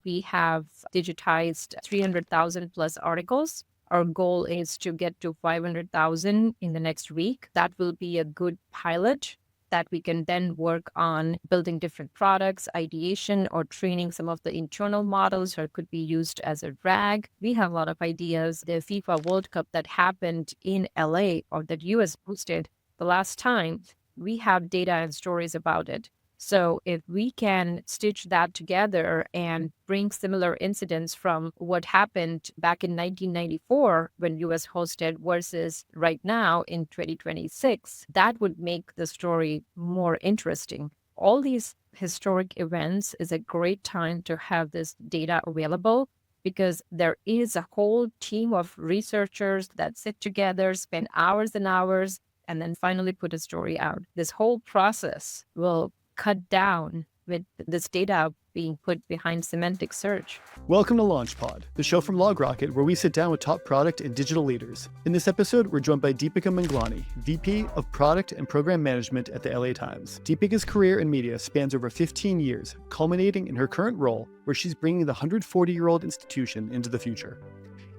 We have digitized 300,000 plus articles. Our goal is to get to 500,000 in the next week. That will be a good pilot that we can then work on building different products, ideation, or training some of the internal models, or it could be used as a RAG. We have a lot of ideas. The FIFA World Cup that happened in LA or that US hosted the last time, we have data and stories about it. So if we can stitch that together and bring similar incidents from what happened back in 1994 when US hosted versus right now in 2026, that would make the story more interesting. All these historic events is a great time to have this data available because there is a whole team of researchers that sit together, spend hours and hours, and then finally put a story out. This whole process will cut down with this data being put behind semantic search. Welcome to LaunchPod, the show from LogRocket where we sit down with top product and digital leaders. In this episode, we're joined by Deepika Manglani, VP of Product and Program Management at the LA Times. Deepika's career in media spans over 15 years, culminating in her current role where she's bringing the 140-year-old institution into the future.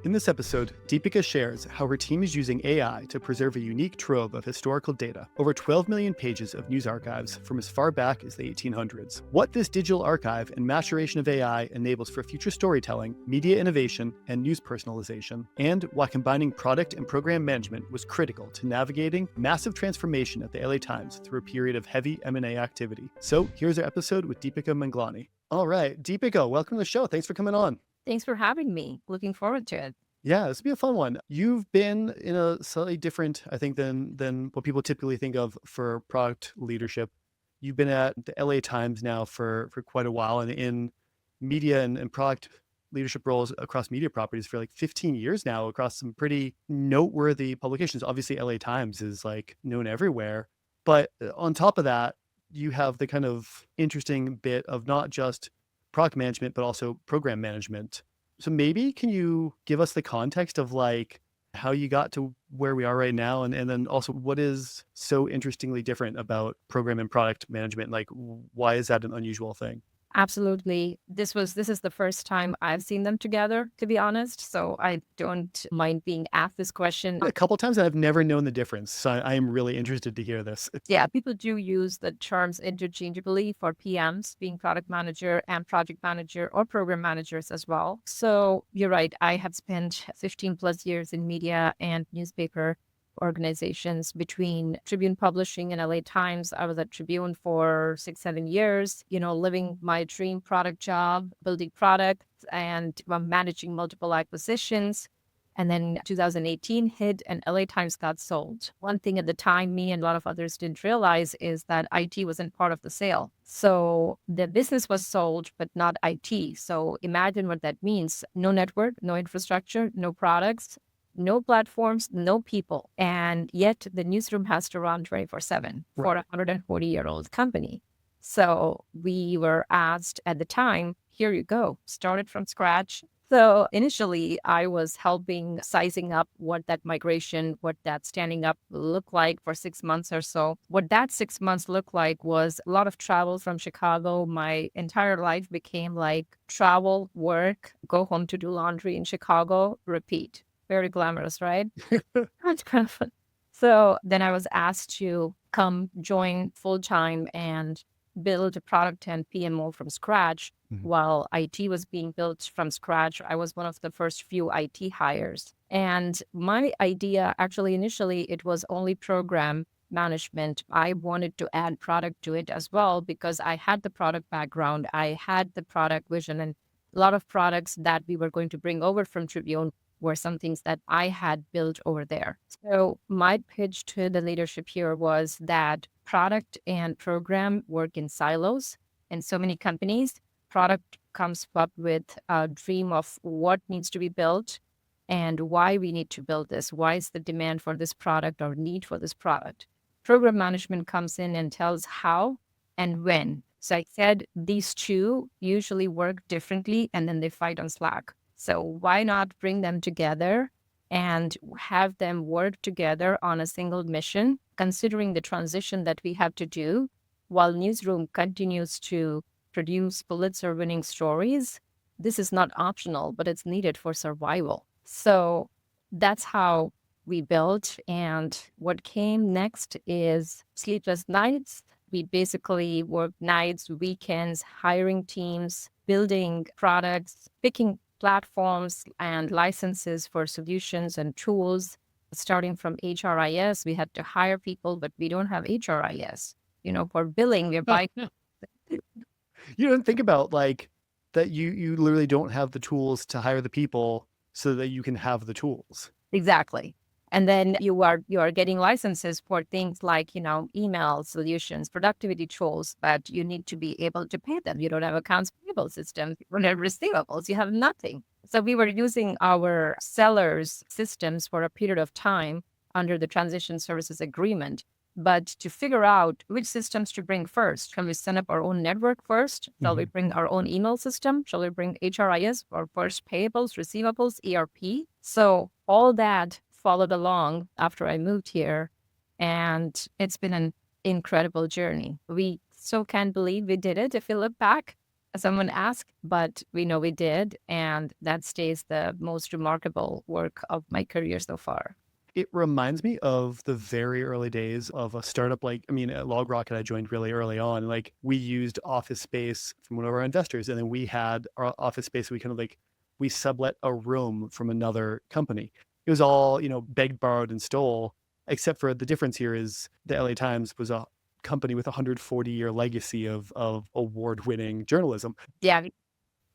In this episode, Deepika shares how her team is using AI to preserve a unique trove of historical data, over 12 million pages of news archives from as far back as the 1800s. What this digital archive and maturation of AI enables for future storytelling, media innovation, and news personalization, and why combining product and program management was critical to navigating massive transformation at the LA Times through a period of heavy M&A activity. So here's our episode with Deepika Manglani. All right, Deepika, welcome to the show. Thanks for coming on. Thanks for having me. Looking forward to it. Yeah, this will be a fun one. You've been in a slightly different, I think, than what people typically think of for product leadership. You've been at the LA Times now for quite a while and in media and product leadership roles across media properties for like 15 years now across some pretty noteworthy publications. Obviously, LA Times is like known everywhere. But on top of that, you have the kind of interesting bit of not just product management, but also program management. So maybe can you give us the context of like how you got to where we are right now? And then also what is so interestingly different about program and product management? Like why is that an unusual thing? Absolutely. This is the first time I've seen them together, to be honest. So I don't mind being asked this question. A couple of times and I've never known the difference. So I am really interested to hear this. Yeah, people do use the terms interchangeably for PMs, being product manager and project manager or program managers as well. So you're right. I have spent 15 plus years in media and newspaper organizations between Tribune Publishing and LA Times. I was at Tribune for 6-7 years, living my dream product job, building products and managing multiple acquisitions. And then 2018 hit and LA Times got sold. One thing at the time, me and a lot of others didn't realize is that IT wasn't part of the sale. So the business was sold, but not IT. So imagine what that means. No network, no infrastructure, no products, no platforms, no people. And yet the newsroom has to run 24/7 for a 140-year-old company. So we were asked at the time, here you go, start it from scratch. So initially I was helping sizing up what that migration, what that standing up looked like for 6 months or so. What that 6 months looked like was a lot of travel from Chicago. My entire life became like travel, work, go home to do laundry in Chicago, repeat. Very glamorous, right? So then I was asked to come join full time and build a product and PMO from scratch. While IT was being built from scratch, I was one of the first few IT hires. And my idea, actually, initially, it was only program management. I wanted to add product to it as well because I had the product background. I had the product vision and a lot of products that we were going to bring over from Tribune were some things that I had built over there. So my pitch to the leadership here was that product and program work in silos. In so many companies, product comes up with a dream of what needs to be built and why we need to build this. Why is the demand for this product or need for this product? Program management comes in and tells how and when. So I said these two usually work differently and then they fight on Slack. So why not bring them together and have them work together on a single mission, considering the transition that we have to do while Newsroom continues to produce Pulitzer-winning stories. this is not optional, but it's needed for survival. So that's how we built. And what came next is sleepless nights. We basically work nights, weekends, hiring teams, building products, picking platforms and licenses for solutions and tools. Starting from HRIS, we had to hire people, but we don't have HRIS. For billing, we're buying. You don't think about like that you literally don't have the tools to hire the people so that you can have the tools. Exactly. And then you are getting licenses for things like, email solutions, productivity tools, but you need to be able to pay them. You don't have accounts payable systems, you don't have receivables, you have nothing. So we were using our sellers' systems for a period of time under the transition services agreement. But to figure out which systems to bring first, shall we set up our own network first? Shall we bring our own email system? Shall we bring HRIS or first payables, receivables, ERP? So all that followed along after I moved here. And it's been an incredible journey. We still can't believe we did it if you look back. Someone asked, but we know we did. And that stays the most remarkable work of my career so far. It reminds me of the very early days of a startup. Like, I mean, at LogRocket, I joined really early on. Like, we used office space from one of our investors, and then we had our office space. We kind of like we sublet a room from another company. It was all begged, borrowed, and stole. Except for the difference here is the LA Times was a company with a 140-year legacy of award-winning journalism. Yeah,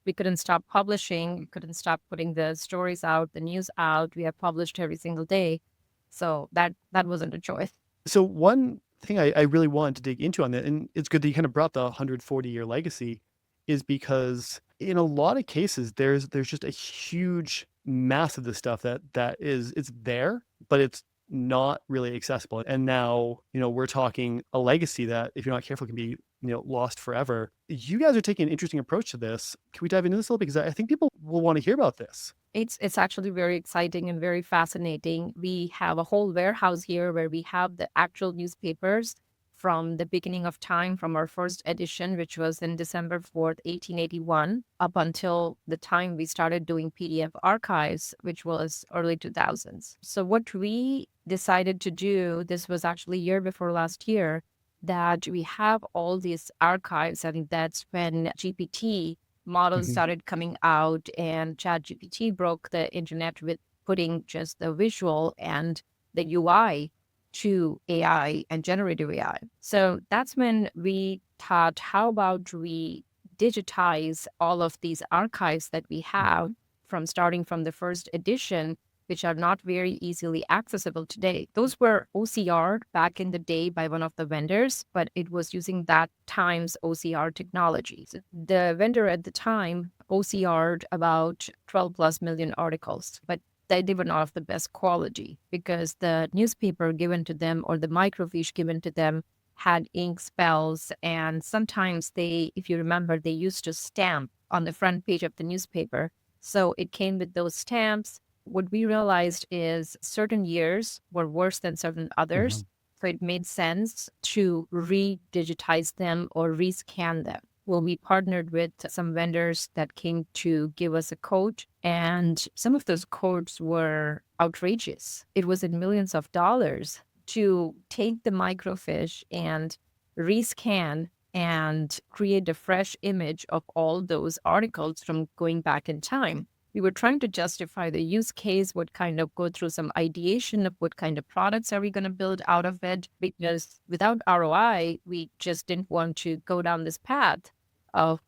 we couldn't stop publishing. We couldn't stop putting the stories out, the news out. We have published every single day. So that wasn't a choice. So one thing I really wanted to dig into on that, and it's good that you kind of brought the 140-year legacy, is because in a lot of cases there's just a huge mass of this stuff that is it's there, but it's not really accessible. And now, we're talking a legacy that, if you're not careful, can be, lost forever. You guys are taking an interesting approach to this. Can we dive into this a little? Because I think people will want to hear about this. It's actually very exciting and very fascinating. We have a whole warehouse here where we have the actual newspapers from the beginning of time, from our first edition, which was in December 4th, 1881, up until the time we started doing PDF archives, which was early 2000s. So what we decided to do, this was actually year before last year, that we have all these archives. I think that's when GPT models started coming out and ChatGPT broke the internet with putting just the visual and the UI to AI and generative AI. So that's when we thought, how about we digitize all of these archives that we have from starting from the first edition, which are not very easily accessible today. Those were OCR back in the day by one of the vendors, but it was using that time's OCR technologies. The vendor at the time OCR'd about 12 plus million articles, but they were not of the best quality because the newspaper given to them or the microfiche given to them had ink spells. And sometimes they, if you remember, they used to stamp on the front page of the newspaper. So it came with those stamps. What we realized is certain years were worse than certain others. So it made sense to re-digitize them or rescan them. Well, we partnered with some vendors that came to give us a code, and some of those codes were outrageous. It was in millions of dollars to take the microfiche and rescan and create a fresh image of all those articles from going back in time. We were trying to justify the use case, what kind of go through some ideation of what kind of products are we going to build out of it, because without ROI, we just didn't want to go down this path of,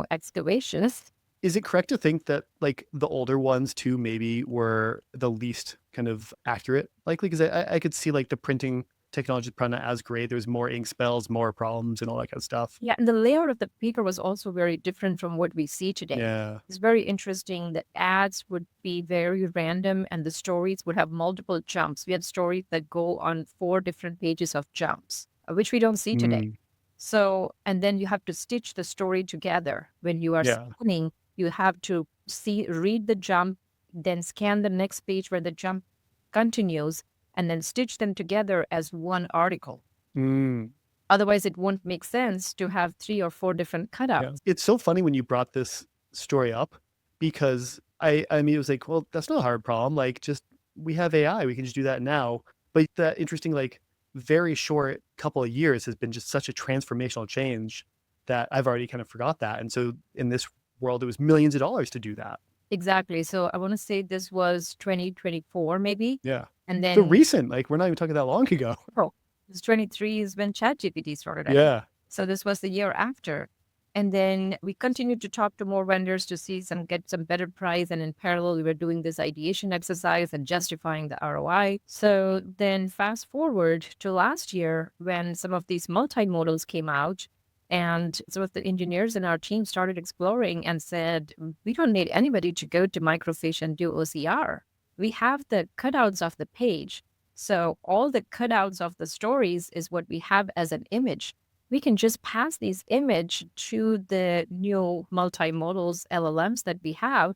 excavations. Is it correct to think that like the older ones too maybe were the least kind of accurate, likely? Because I could see like the printing technology is probably not as great. There's more ink spells, more problems, and all that kind of stuff. Yeah, and the layout of the paper was also very different from what we see today. Yeah. It's very interesting that ads would be very random and the stories would have multiple jumps. We had stories that go on 4 different pages of jumps, which we don't see today. Mm. So, and then you have to stitch the story together. When you are Yeah. scanning, you have to read the jump, then scan the next page where the jump continues, and then stitch them together as one article. Mm. Otherwise, it won't make sense to have 3 or 4 different cutouts. Yeah. It's so funny when you brought this story up because I mean, it was like, well, that's not a hard problem. Like, just we have AI, we can just do that now. But that interesting, like, very short couple of years has been just such a transformational change that I've already kind of forgot that. And so in this world, it was millions of dollars to do that. Exactly. So I want to say this was 2024, maybe. Yeah. And So then, recent, like, we're not even talking that long ago. oh, this 23 is when ChatGPT started, I think. Yeah. So this was the year after. And then we continued to talk to more vendors to see get some better price. And in parallel, we were doing this ideation exercise and justifying the ROI. So then fast forward to last year when some of these multimodals came out. And some of the engineers in our team started exploring and said, we don't need anybody to go to microfiche and do OCR. We have the cutouts of the page. So all the cutouts of the stories is what we have as an image. We can just pass these image to the new multimodals LLMs that we have,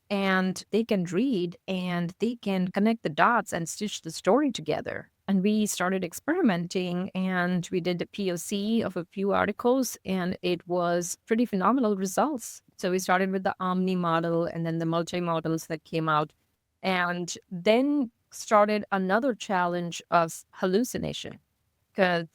and they can read and they can connect the dots and stitch the story together. And we started experimenting and we did a POC of a few articles, and it was pretty phenomenal results. So we started with the Omni model and then the multi-models that came out, and then started another challenge of hallucination. Because,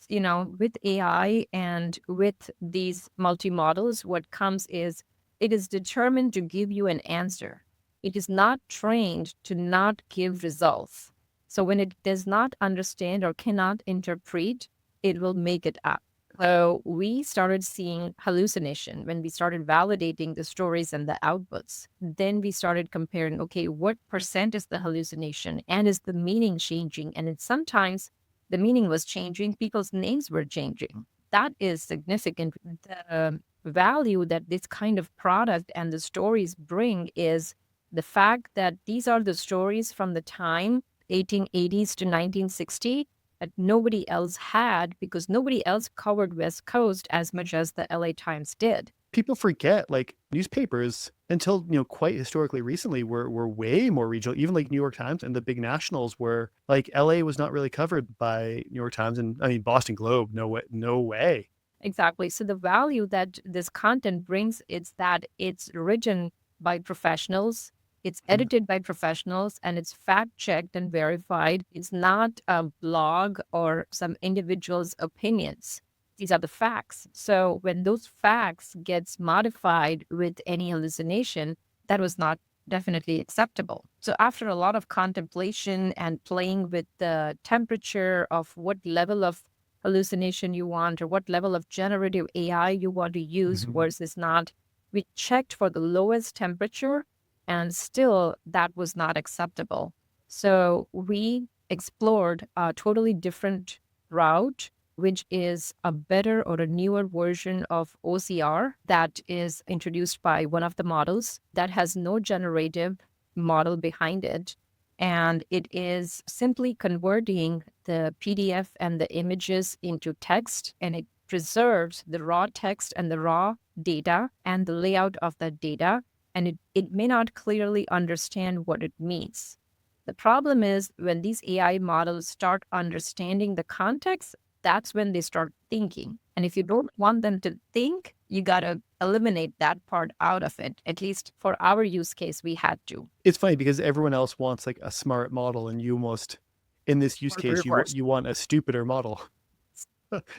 with AI and with these multi-models, what comes is it is determined to give you an answer. It is not trained to not give results. So when it does not understand or cannot interpret, it will make it up. So we started seeing hallucination when we started validating the stories and the outputs. Then we started comparing, okay, what percent is the hallucination and is the meaning changing? And it's sometimes the meaning was changing, people's names were changing. That is significant. The value that this kind of product and the stories bring is the fact that these are the stories from the time 1880s to 1960 that nobody else had because nobody else covered West Coast as much as the LA Times did. People forget, like, newspapers until quite historically recently were way more regional. Even like New York Times and the big nationals were like, LA was not really covered by New York Times, and I mean Boston Globe, no way, no way. Exactly. So the value that this content brings is that it's written by professionals, it's Mhm. edited by professionals, and it's fact checked and verified. It's not a blog or some individual's opinions. These are the facts. So when those facts gets modified with any hallucination, that was not definitely acceptable. So after a lot of contemplation and playing with the temperature of what level of hallucination you want or what level of generative AI you want to use Mhm. versus not. We checked for the lowest temperature and still that was not acceptable. So we explored a totally different route, which is a better or a newer version of OCR that is introduced by one of the models that has no generative model behind it. And it is simply converting the PDF and the images into text, and it preserves the raw text and the raw data and the layout of that data. And it may not clearly understand what it means. The problem is when these AI models start understanding the context, that's when they start thinking. And if you don't want them to think, you got to eliminate that part out of it. At least for our use case, we had to. It's funny because everyone else wants like a smart model, and you almost, in this use Or case, reverse. you want a stupider model.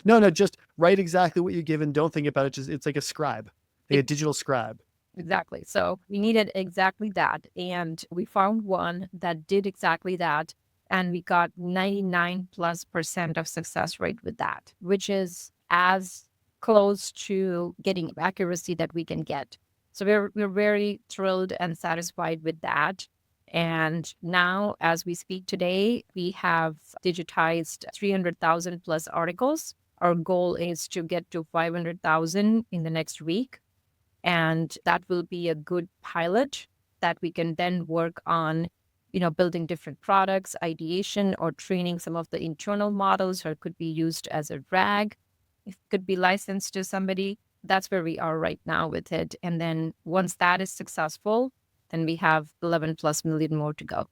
No, just write exactly what you're given. Don't think about it. Just, it's like a scribe, like a digital scribe. Exactly. So we needed exactly that. And we found one that did exactly that. And we got 99+% of success rate with that, which is as close to getting accuracy that we can get. So we're very thrilled and satisfied with that. And now, as we speak today, we have digitized 300,000 plus articles. Our goal is to get to 500,000 in the next week, and that will be a good pilot that we can then work on, building different products, ideation, or training some of the internal models, or it could be used as a RAG. It could be licensed to somebody. That's where we are right now with it. And then once that is successful, then we have 11 plus million more to go.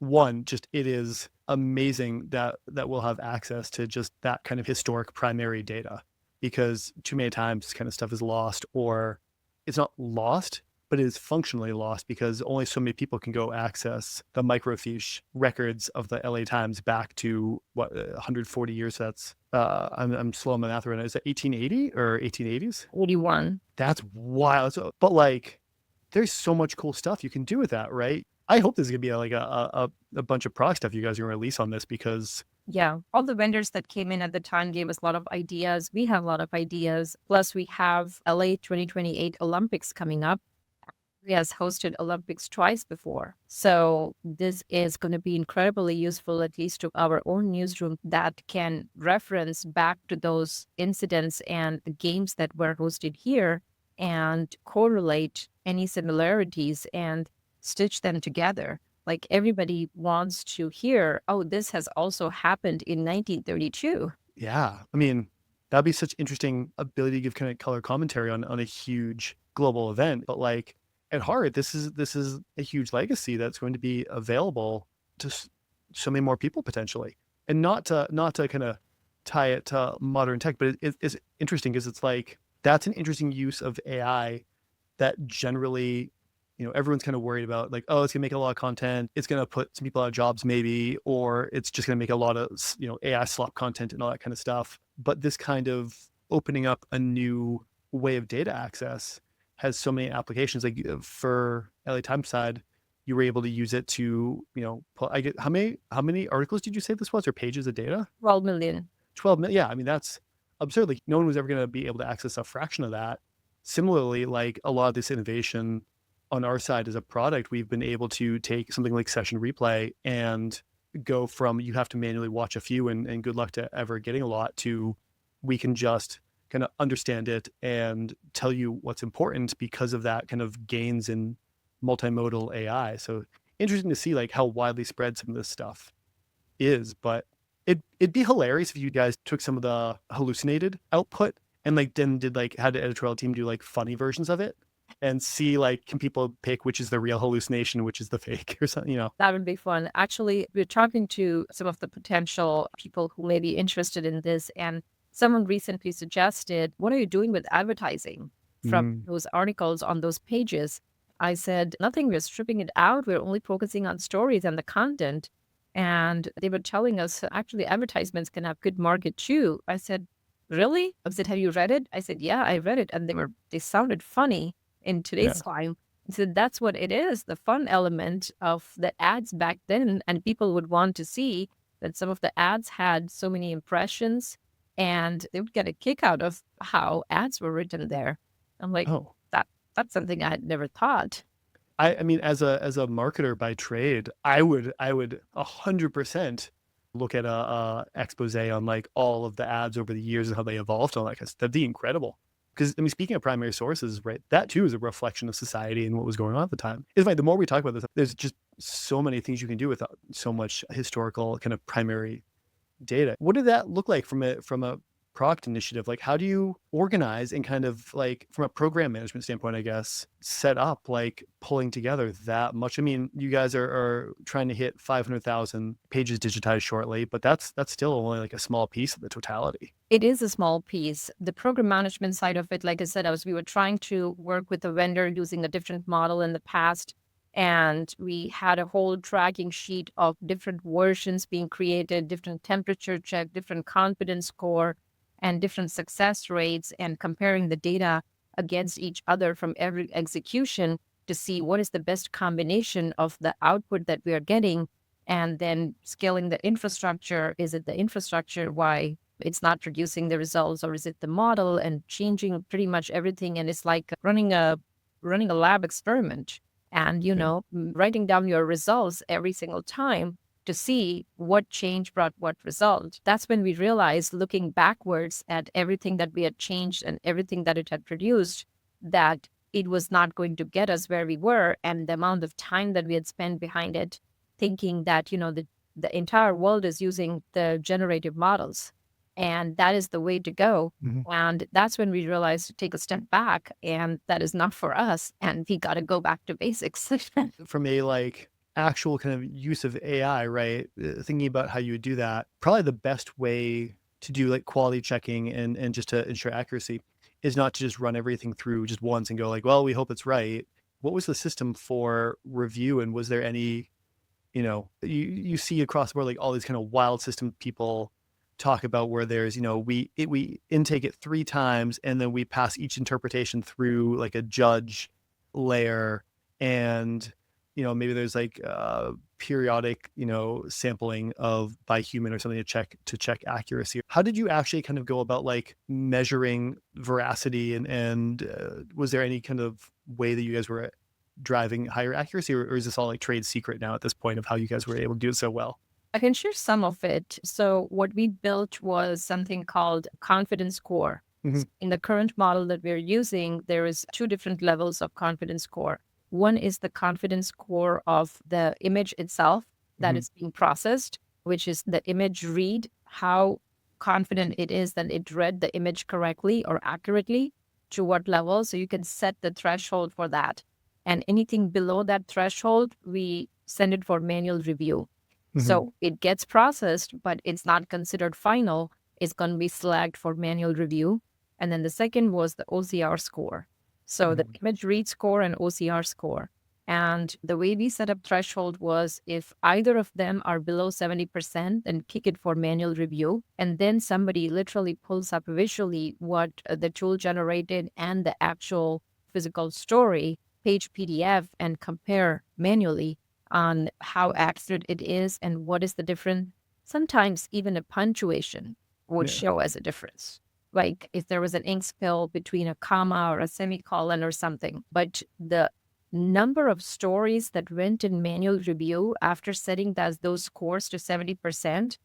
One, just it is amazing that we'll have access to just that kind of historic primary data, because too many times kind of stuff is lost, or it's not lost, but it is functionally lost because only so many people can go access the microfiche records of the LA Times back to what 140 years. That's I'm slow on my math right now. Is that 1880 or 1880s? 81. That's wild. So, but like, there's so much cool stuff you can do with that, right? I hope there's gonna be like a bunch of product stuff you guys are gonna release on this because Yeah, all the vendors that came in at the time gave us a lot of ideas. We have a lot of ideas. Plus, we have LA 2028 Olympics coming up. We has hosted Olympics twice before. So this is going to be incredibly useful, at least to our own newsroom, that can reference back to those incidents and the games that were hosted here and correlate any similarities and stitch them together. Like everybody wants to hear, oh, this has also happened in 1932. yeah, I mean, that'd be such interesting ability to give kind of color commentary on a huge global event. But like at heart, this is a huge legacy that's going to be available to so many more people potentially. And not to kind of tie it to modern tech, but it's interesting because it's like that's an interesting use of AI that generally, everyone's kind of worried about like, oh, it's gonna make a lot of content. It's gonna put some people out of jobs maybe, or it's just gonna make a lot of, AI slop content and all that kind of stuff. But this kind of opening up a new way of data access has so many applications. Like for LA Times side, you were able to use it to, I get how many articles did you say this was or pages of data? 12 million. 12 million. Yeah, I mean, that's absurd. Like, no one was ever going to be able to access a fraction of that. Similarly, like a lot of this innovation on our side as a product, we've been able to take something like session replay and go from you have to manually watch a few and good luck to ever getting a lot to we can just kind of understand it and tell you what's important because of that kind of gains in multimodal AI. So interesting to see like how widely spread some of this stuff is, but it'd be hilarious if you guys took some of the hallucinated output and like then did like had the editorial team do like funny versions of it and see like can people pick which is the real hallucination, which is the fake or something. That would be fun. Actually, we're talking to some of the potential people who may be interested in this. And someone recently suggested, what are you doing with advertising from Mm, those articles on those pages? I said, nothing. We're stripping it out. We're only focusing on stories and the content. And they were telling us actually advertisements can have good market too. I said, really? I said, have you read it? I said, yeah, I read it. And they sounded funny in yeah. today's time. So that's what it is, the fun element of the ads back then. And people would want to see that some of the ads had so many impressions and they would get a kick out of how ads were written there. I'm like, Oh, that that's something I had never thought. I mean, as a marketer by trade, I would 100% look at a expose on like all of the ads over the years and how they evolved and all that. Because that'd be incredible. Because I mean, speaking of primary sources, right? That too is a reflection of society and what was going on at the time. It's like the more we talk about this, there's just so many things you can do with so much historical kind of primary data. What did that look like from a product initiative? Like, how do you organize and kind of like from a program management standpoint, I guess, set up like pulling together that much? I mean, you guys are trying to hit 500,000 pages digitized shortly, but that's still only like a small piece of the totality. It is a small piece. The program management side of it, like I said, we were trying to work with a vendor using a different model in the past. And we had a whole tracking sheet of different versions being created, different temperature check, different confidence score, and different success rates, and comparing the data against each other from every execution to see what is the best combination of the output that we are getting, and then scaling the infrastructure. Is it the infrastructure? Why it's not producing the results, or is it the model, and changing pretty much everything? And it's like running a lab experiment and Yeah. writing down your results every single time to see what change brought what result. That's when we realized, looking backwards at everything that we had changed and everything that it had produced, that it was not going to get us where we were, and the amount of time that we had spent behind it, thinking that the entire world is using the generative models and that is the way to go. Mhm. And that's when we realized to take a step back, and that is not for us. And we got to go back to basics. From a like actual kind of use of AI, right? Thinking about how you would do that, probably the best way to do like quality checking and just to ensure accuracy is not to just run everything through just once and go like, well, we hope it's right. what was the system for review? And was there any, you see across the board, like all these kind of wild system people talk about where there's, we intake it 3 times and then we pass each interpretation through like a judge layer. And, maybe there's like periodic, sampling of by human or something to check accuracy. How did you actually kind of go about like measuring veracity, and was there any kind of way that you guys were driving higher accuracy, or is this all like trade secret now at this point of how you guys were able to do it so well? I can share some of it. So what we built was something called confidence score. Hmm. In the current model that we're using, there is two different levels of confidence score. One is the confidence score of the image itself that Hmm. is being processed, which is the image read, how confident it is that it read the image correctly or accurately, to what level. So you can set the threshold for that. And anything below that threshold, we send it for manual review. Hmm. So it gets processed, but it's not considered final. It's going to be flagged for manual review. And then the second was the OCR score. So the Hmm. image read score and OCR score. And the way we set up threshold was if either of them are below 70%, then kick it for manual review. And then somebody literally pulls up visually what the tool generated and the actual physical story, page PDF, and compare manually on how accurate it is and what is the difference. Sometimes even a punctuation would Yeah. show as a difference. Like if there was an ink spill between a comma or a semicolon or something. But the number of stories that went in manual review after setting those scores to 70%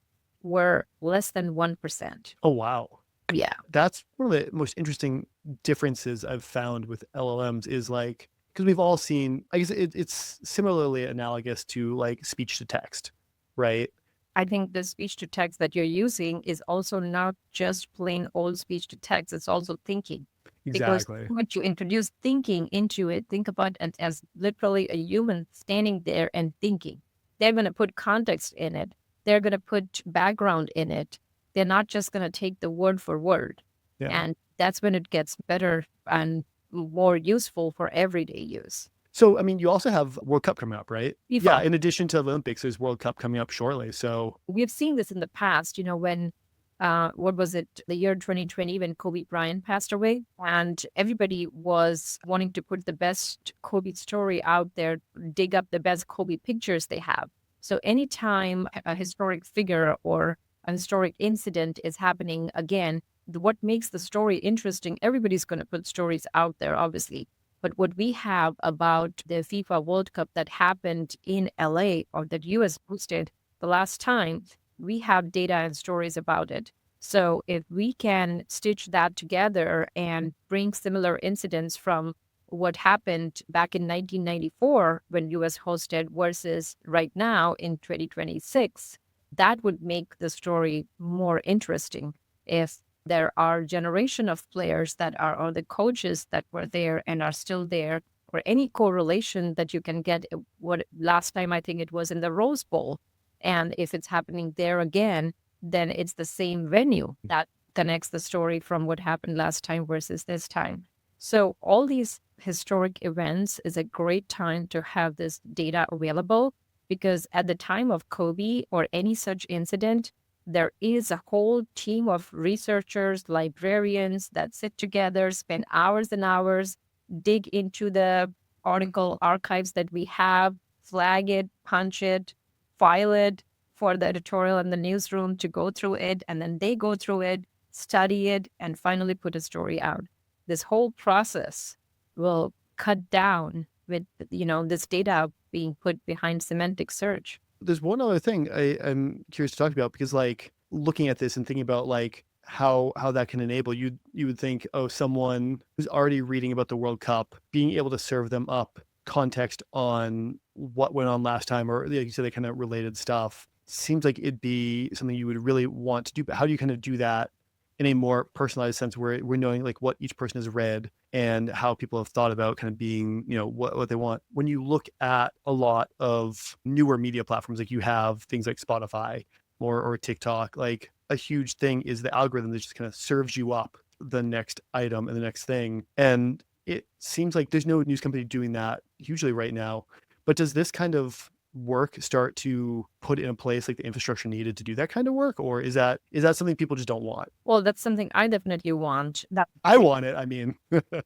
were less than 1%. Oh, wow. Yeah. That's one of the most interesting differences I've found with LLMs is like, because we've all seen, I guess it's similarly analogous to like speech to text, right? I think the speech to text that you're using is also not just plain old speech to text, it's also thinking. Because Exactly. once you introduce thinking into it, think about it as literally a human standing there and thinking. They're going to put context in it, they're going to put background in it. They're not just going to take the word for word. Yeah. And that's when it gets better and more useful for everyday use. So, I mean, you also have World Cup coming up, right? Yeah. FIFA. In addition to the Olympics, there's World Cup coming up shortly. So, We've seen this in the past, when, what was it, the year 2020, when Kobe Bryant passed away, and everybody was wanting to put the best Kobe story out there, dig up the best Kobe pictures they have. So anytime a historic figure or a historic incident is happening again, what makes the story interesting, everybody's going to put stories out there, obviously. But what we have about the FIFA World Cup that happened in LA or that US hosted the last time, we have data and stories about it. So if we can stitch that together and bring similar incidents from what happened back in 1994 when US hosted versus right now in 2026, that would make the story more interesting. If there are generation of players that are, or the coaches that were there and are still there, or any correlation that you can get, what last time I think it was in the Rose Bowl, and if it's happening there again, then it's the same venue that connects the story from what happened last time versus this time. So all these historic events is a great time to have this data available, because at the time of Kobe or any such incident, there is a whole team of researchers, librarians that sit together, spend hours and hours, dig into the article archives that we have, flag it, punch it, file it for the editorial and the newsroom to go through it, and then they go through it, study it, and finally put a story out. This whole process will cut down with this data being put behind semantic search. there's one other thing I'm curious to talk about because, like, looking at this and thinking about like how that can enable you, you would think, oh, someone who's already reading about the World Cup, being able to serve them up context on what went on last time, or like you said, the kind of related stuff, seems like it'd be something you would really want to do. But how do you kind of do that in a more personalized sense, where we're knowing like what each person has read and how people have thought about kind of being, what they want? When you look at a lot of newer media platforms, like you have things like Spotify or TikTok, like a huge thing is the algorithm that just kind of serves you up the next item and the next thing. And it seems like there's no news company doing that hugely right now. But does this kind of work start to put in place like the infrastructure needed to do that kind of work, or is that something people just don't want? Well, that's something I definitely want. That I want it. I mean,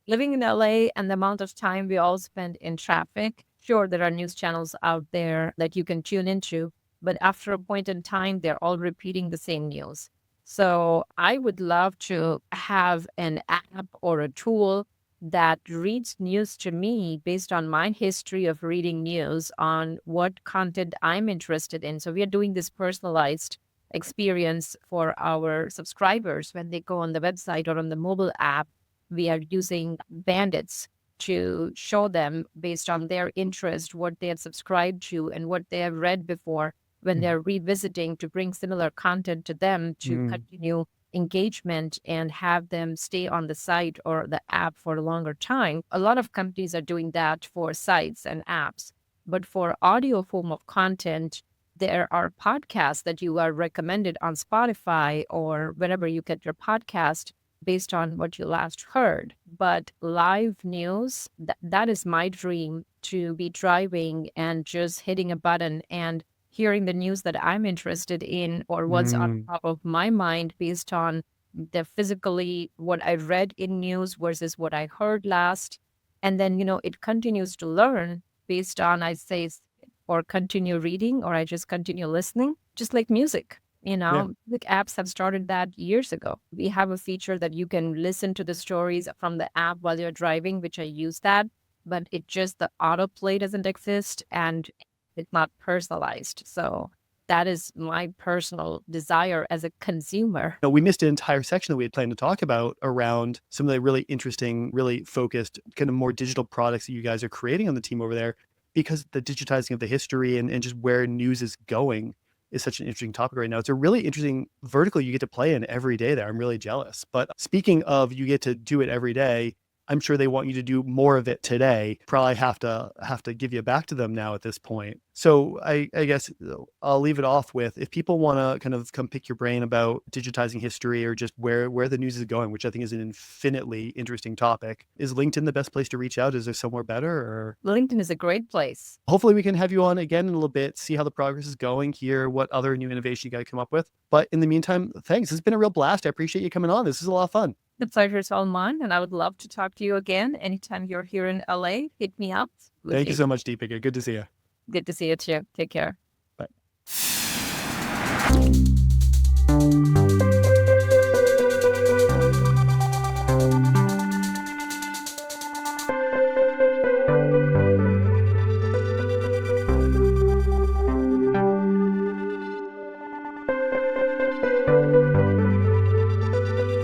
living in LA and the amount of time we all spend in traffic, sure, there are news channels out there that you can tune into, but after a point in time, they're all repeating the same news. So I would love to have an app or a tool that reads news to me based on my history of reading news on what content I'm interested in. So we are doing this personalized experience for our subscribers when they go on the website or on the mobile app. We are using bandits to show them based on their interest what they have subscribed to and what they have read before when mm, they're revisiting, to bring similar content to them to mm, continue engagement and have them stay on the site or the app for a longer time. A lot of companies are doing that for sites and apps. But for audio form of content, there are podcasts that you are recommended on Spotify or wherever you get your podcast based on what you last heard. But live news, that is my dream, to be driving and just hitting a button and hearing the news that I'm interested in or what's on mm, top of my mind based on the physically what I read in news versus what I heard last. And then, it continues to learn based on, I say, or continue reading or I just continue listening, just like music. yeah. Music apps have started that years ago. We have a feature that you can listen to the stories from the app while you're driving, which I use that, but it just the autoplay doesn't exist and it's not personalized. So that is my personal desire as a consumer. No, we missed an entire section that we had planned to talk about around some of the really interesting, really focused, kind of more digital products that you guys are creating on the team over there, because the digitizing of the history and just where news is going is such an interesting topic right now. It's a really interesting vertical you get to play in every day there. I'm really jealous. But speaking of you get to do it every day, I'm sure they want you to do more of it today. Probably have to give you back to them now at this point. So I guess I'll leave it off with, if people want to kind of come pick your brain about digitizing history or just where the news is going, which I think is an infinitely interesting topic, is LinkedIn the best place to reach out? Is there somewhere better? Or LinkedIn is a great place. hopefully we can have you on again in a little bit, see how the progress is going, hear what other new innovation you got to come up with. But in the meantime, thanks. It's been a real blast. I appreciate you coming on. This is a lot of fun. The pleasure is all mine, and I would love to talk to you again anytime you're here in LA. Hit me up. Would Thank you be so much, Deepika. Good to see you. good to see you too. Take care.